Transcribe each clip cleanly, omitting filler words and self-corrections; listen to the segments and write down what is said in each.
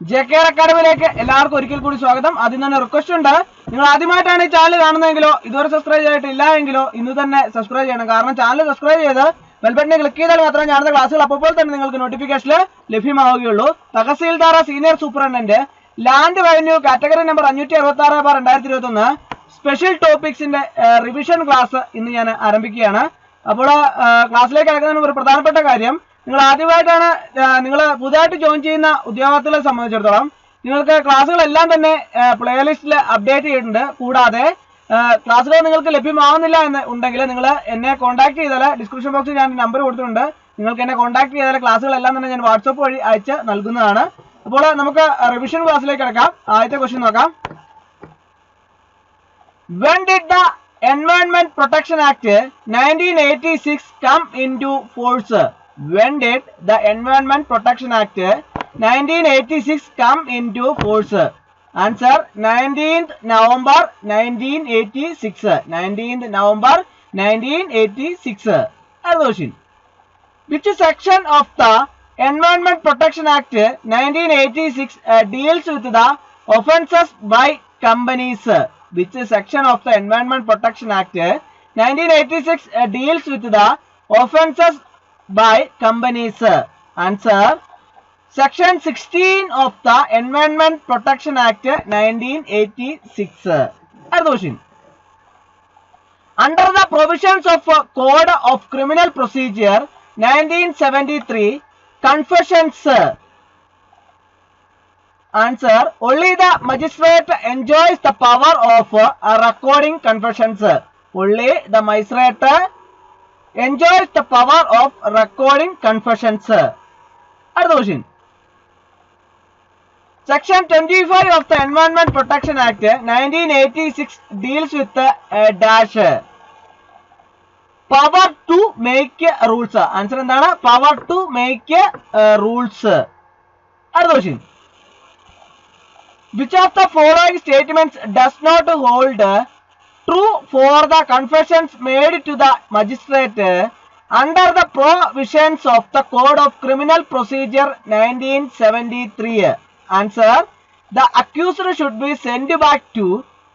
JKR അക്കാഡമിയിലേക്ക് എല്ലാവർക്കും ഒരിക്കൽ കൂടി സ്വാഗതം. ആദ്യം തന്നെ റിക്വസ്റ്റ് ഉണ്ട്, നിങ്ങൾ ആദ്യമായിട്ടാണ് ഈ ചാനൽ കാണുന്നതെങ്കിലോ ഇതുവരെ സബ്സ്ക്രൈബ് ചെയ്തിട്ടില്ല എങ്കിലോ ഇന്ന് തന്നെ സബ്സ്ക്രൈബ് ചെയ്യണം. കാരണം ചാനൽ സബ്സ്ക്രൈബ് ചെയ്ത് ബെൽ ബട്ടൺ ക്ലിക്ക് ചെയ്താൽ മാത്രമേ ഞാനുന്ന ക്ലാസ്സുകൾ അപ്പോൾ തന്നെ നിങ്ങൾക്ക് നോട്ടിഫിക്കേഷൻ ലഭ്യമാവുകയുള്ളൂ. Tahsildar senior superintendent land revenue category number 566/2021 special ടോപ്പിക്സിന്റെ റിവിഷൻ ക്ലാസ് ഇന്ന് ഞാൻ ആരംഭിക്കുകയാണ്. അപ്പോൾ ക്ലാസ്സിലേക്ക് കിടക്കുന്നതിന് ഒരു പ്രധാനപ്പെട്ട കാര്യം, നിങ്ങൾ ആദ്യമായിട്ടാണ് നിങ്ങൾ പുതുതായിട്ട് ജോയിൻ ചെയ്യുന്ന ഉദ്യോഗാർത്ഥികളെ സംബന്ധിച്ചിടത്തോളം നിങ്ങൾക്ക് ക്ലാസ്സുകളെല്ലാം തന്നെ പ്ലേലിസ്റ്റിൽ അപ്ഡേറ്റ് ചെയ്തിട്ടുണ്ട്. കൂടാതെ ക്ലാസ്സുകൾ നിങ്ങൾക്ക് ലഭ്യമാവുന്നില്ല എന്ന് ഉണ്ടെങ്കിൽ നിങ്ങൾ എന്നെ കോൺടാക്ട് ചെയ്താൽ ഡിസ്ക്രിപ്ഷൻ ബോക്സിൽ ഞാൻ നമ്പർ കൊടുത്തിട്ടുണ്ട്. നിങ്ങൾക്ക് എന്നെ കോൺടാക്ട് ചെയ്താൽ ക്ലാസ്സുകളെല്ലാം തന്നെ ഞാൻ വാട്സപ്പ് വഴി അയച്ച് നൽകുന്നതാണ്. അപ്പോൾ നമുക്ക് റിവിഷൻ ക്ലാസ്സിലേക്ക് കിടക്കാം. ആദ്യത്തെ ക്വസ്റ്റ്യൻ നോക്കാം. When did the Environment Protection Act 1986 come into force? When did the Environment Protection Act 1986 come into force? Answer: 19th November 1986. 19th November 1986. Question: which section of the Environment Protection Act 1986 deals with the offences by companies? Which section of the Environment Protection Act 1986 deals with the offences by companies? Answer: Section 16 of the Environment Protection Act 1986. Question: under the provisions of Code of Criminal Procedure 1973, confessions. Answer: only the magistrate enjoys the power of recording confessions. Only the magistrate enjoys the power of recording confessions. Question: Section 25 of the Environment Protection Act 1986 deals with dash. Power to make rules. Answer endana? Power to make rules. Question: which of the following statements does not hold true for the confessions made to the magistrate under the provisions of the Code of Criminal Procedure 1973? Answer: the accused should be sent back to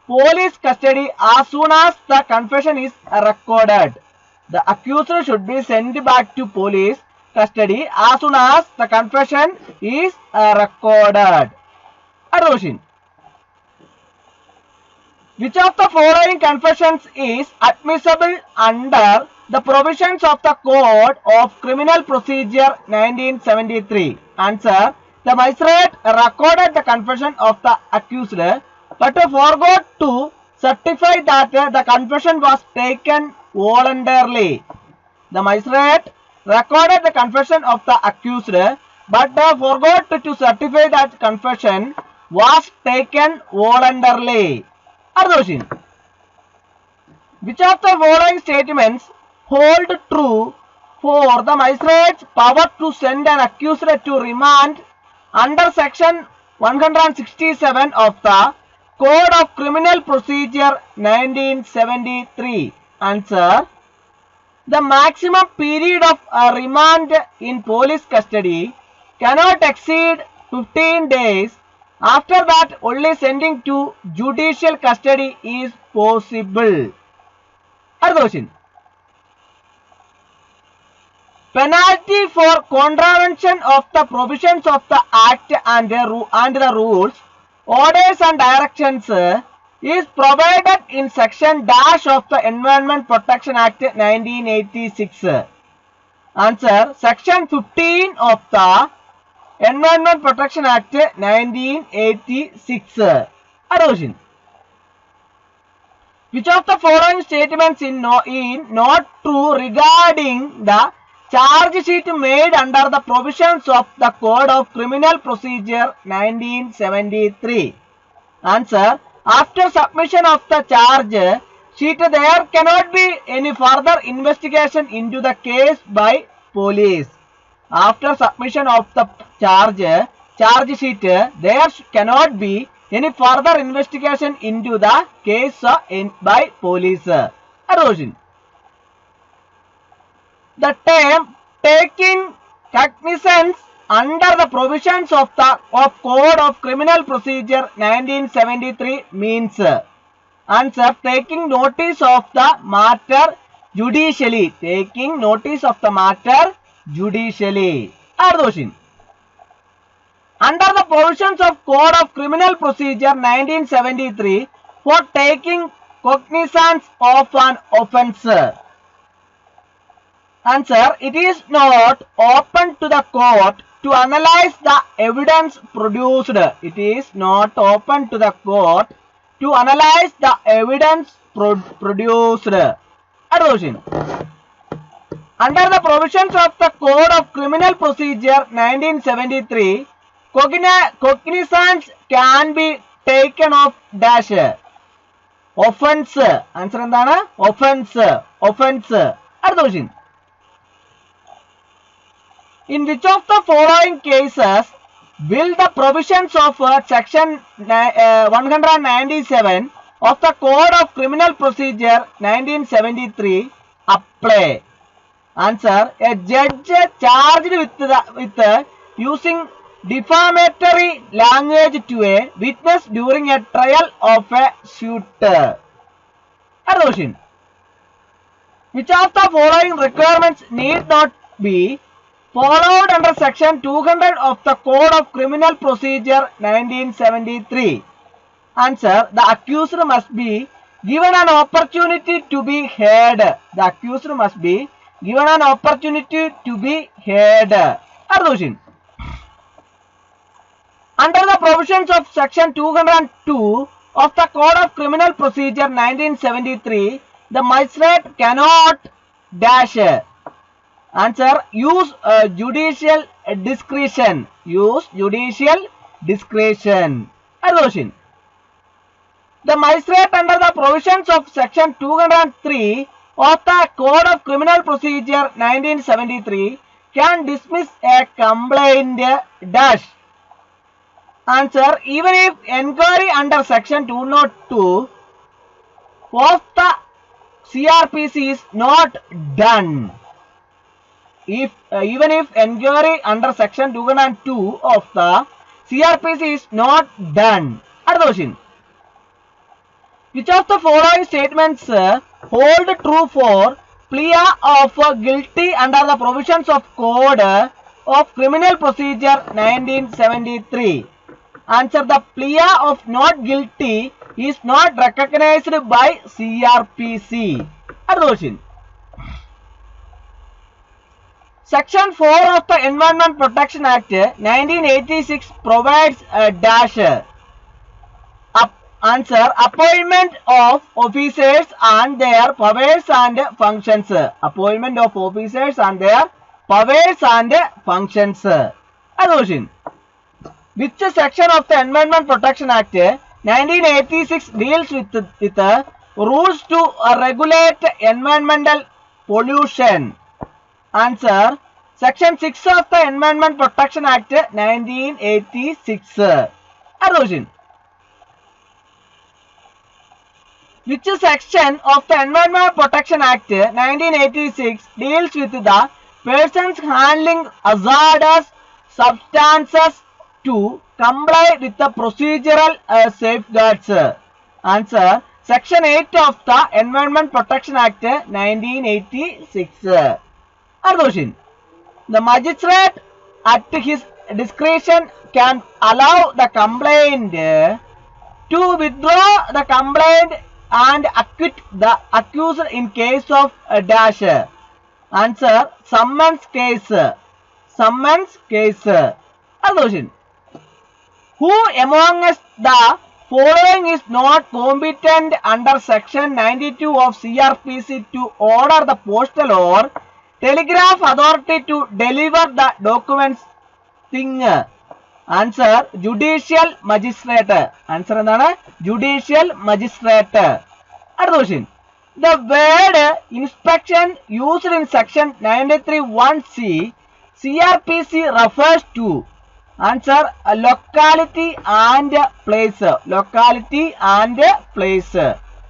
police custody as soon as the confession is recorded. The accused should be sent back to police custody as soon as the confession is recorded. Question: which of the following confessions is admissible under the provisions of the Code of Criminal Procedure 1973? Answer: the magistrate recorded the confession of the accused but forgot to certify that the confession was taken voluntarily. The magistrate recorded the confession of the accused but forgot to certify that confession was taken voluntarily. Question: which of the following statements hold true for the magistrate's power to send an accused to remand under section 167 of the Code of Criminal Procedure 1973? Answer: the maximum period of remand in police custody cannot exceed 15 days. After that, only sending to judicial custody is possible. Question: penalty for contravention of the provisions of the Act and the rules, orders and directions is provided in section dash of the Environment Protection Act 1986. Answer: section 15 of the Environment Protection Act 1986. Question: which of the following statements is not true regarding the charge sheet made under the provisions of the Code of Criminal Procedure 1973? Answer: after submission of the charge sheet, there cannot be any further investigation into the case by police. After submission of the charge sheet, there cannot be any further investigation into the case by police. Question: the term taking cognizance under the provisions of the Code of Criminal Procedure 1973 means? Answer: taking notice of the matter judicially. Taking notice of the matter judicially. Question. Under the provisions of Code of Criminal Procedure 1973 for taking cognizance of an offence. Answer: it is not open to the court to analyze the evidence produced. It is not open to the court to analyze the evidence produced. Question. Under the provisions of the Code of Criminal Procedure 1973, cognizance can be taken of dash offence. Answer endana? Offence. Offence. Question. In which of the following cases will the provisions of section 197 of the Code of Criminal Procedure 1973 apply? Answer: a judge charged with using defamatory language to a witness during a trial of a suit. Question. Which of the following requirements need not be followed under section 200 of the Code of Criminal Procedure 1973? Answer: the accused must be given an opportunity to be heard. The accused must be given an opportunity to be heard. Question. Under the provisions of section 202 of the Code of Criminal Procedure 1973, the magistrate cannot dash. Answer: use judicial discretion. Use judicial discretion. Question. The magistrate under the provisions of section 203 of the Code of Criminal Procedure 1973 can dismiss a complaint dash. Answer: even if inquiry under section 202 of the CRPC is not done. Even if inquiry under section 202 of the CRPC is not done. Question. Which of the following statements hold true for plea of guilty under the provisions of Code of Criminal Procedure 1973? Answer: the plea of not guilty is not recognized by CRPC. Question. Section 4 of the Environment Protection Act 1986 provides a dash. Answer: appointment of officers and their powers and functions. Appointment of officers and their powers and functions. Question. Which section of the Environment Protection Act 1986 deals with rules to regulate environmental pollution? Answer: section 6 of the Environment Protection Act 1986. Question. Which section of the Environment Protection Act 1986 deals with the persons handling hazardous substances to comply with the procedural safeguards? Answer: section 8 of the Environment Protection Act 1986. Question. The magistrate at his discretion can allow the complaint to withdraw the complaint and acquit the accused in case of dash. Answer: summons case. Summons case. Question. Who among us the following is not competent under section 92 of CRPC to order the postal or telegraph authority to deliver the documents thing? Answer: Judicial Magistrate. Answer endana? Judicial Magistrate. Question. The word inspection used in section 93(1)(c) CRPC refers to? Answer: locality and place. Locality and place.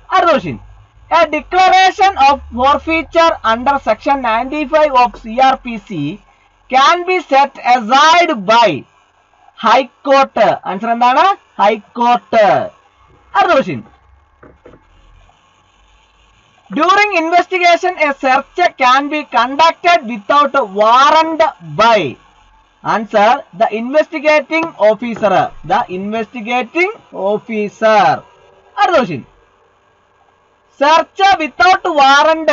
Question. A declaration of forfeiture under section 95 of CRPC can be set aside by High Court. Answer endana? High Court. അടുത്ത question. During investigation, a search can be conducted without a warrant by. Answer, the investigating officer. The investigating officer. അടുത്ത question. Search without warrant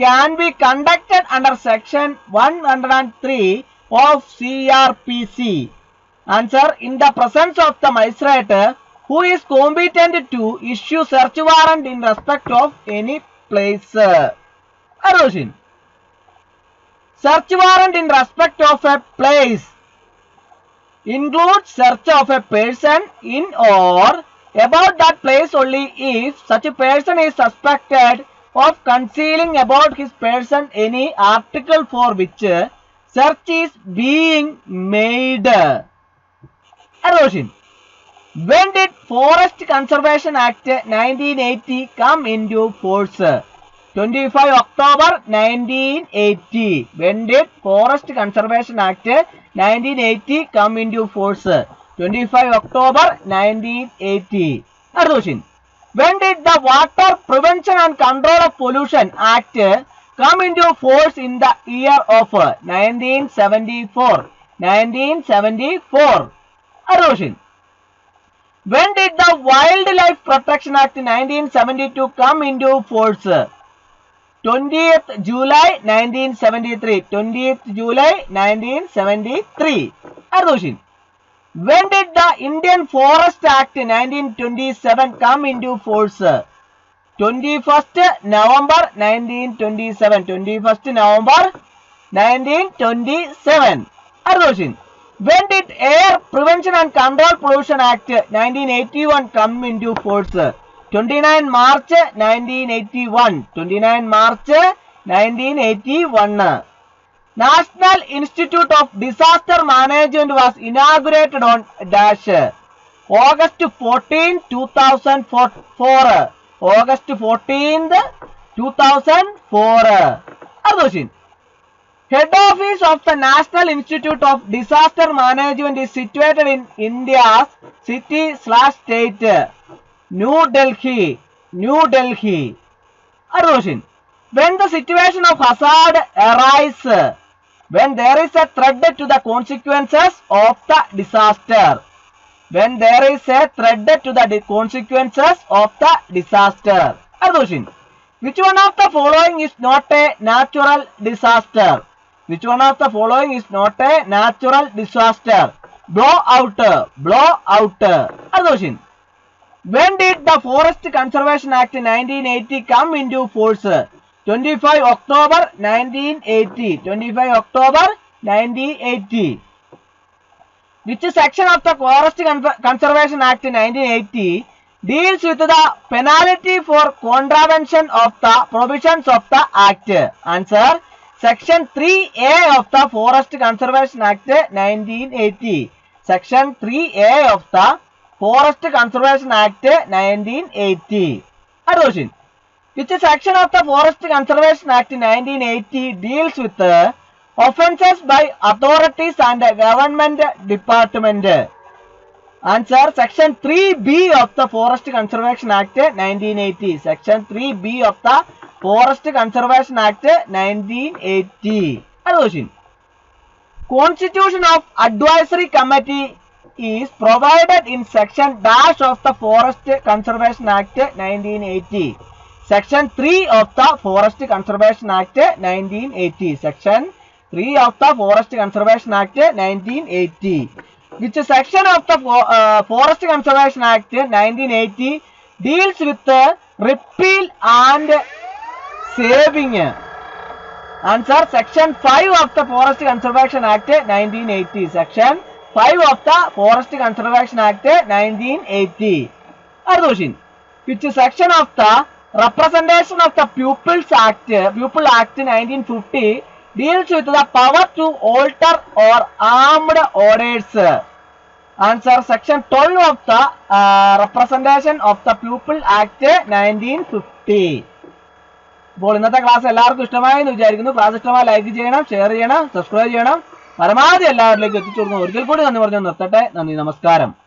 can be conducted under section 103 of CRPC. Answer, in the presence of the magistrate who is competent to issue search warrant in respect of any place. Erosion. Search warrant in respect of a place includes search of a person in or about that place only if such a person is suspected of concealing about his person any article for which search is being made. Erosion. When did Forest Conservation Act 1980 come into force? 25 October 1980. When did Forest Conservation Act 1980 come into force? 25 October 1980. Question. When did the Water Prevention and Control of Pollution Act come into force in the year of 1974? 1974. Question. When did the Wildlife Protection Act 1972 come into force? 20th July 1973. 20th July 1973. Question. When did the Indian Forest Act 1927 come into force? 21st November 1927. 21st November 1927. Question. When did Air Prevention and Control Pollution Act 1981 come into force? 29 March 1981. 29 March 1981. National Institute of Disaster Management was inaugurated on dash August 14, 2004. August 14, 2004. Question. Head office of the National Institute of Disaster Management is situated in India's city/state. New Delhi. New Delhi. Question. When the situation of hazard arises, when there is a threat to the consequences of the disaster. When there is a threat to the consequences of the disaster. Question. Which one of the following is not a natural disaster? Which one of the following is not a natural disaster? Blowout. Blowout. Question. When did the Forest Conservation Act 1980 come into force? 25 October 1980. 25 October 1980. Which section of the Forest Conservation Act 1980 deals with the penalty for contravention of the provisions of the Act? Answer. Section 3A of the Forest Conservation Act 1980. Section 3A of the Forest Conservation Act 1980. Question. Which section of the Forest Conservation Act 1980 deals with offences by authorities and government department? Answer. Section 3B of the Forest Conservation Act 1980. Section 3B of the Forest Conservation Act 1980. Question. Constitution of Advisory Committee is provided in section dash of the Forest Conservation Act 1980. Section 3 of the Forest Conservation Act 1980. Section 3 of the Forest Conservation Act 1980. Which section of the Forest Conservation Act 1980 deals with repeal and saving? Answer. Section 5 of the Forest Conservation Act 1980. Section 5 of the Forest Conservation Act 1980. Question. Which section of the Representation of the Pupils Act, Pupil Act 1950 deals with the power to alter or armed orders? Answer. Section 12 of the Representation of the Pupil Act 1950. അപ്പോൾ ഇന്നത്തെ class എല്ലാവർക്കും ഇഷ്ടമായി എന്ന് വിചാരിക്കുന്നു. Class ഇഷ്ടമായി like ചെയ്യണം, share ചെയ്യണം, subscribe ചെയ്യണം. പരമാവധി എല്ലാവരിലേക്കും എത്തിച്ചു കൊടുക്കുന്നു. ഒരിക്കൽ കൂടി നന്ദി പറഞ്ഞു നിർത്തട്ടെ. നന്ദി, നമസ്കാരം.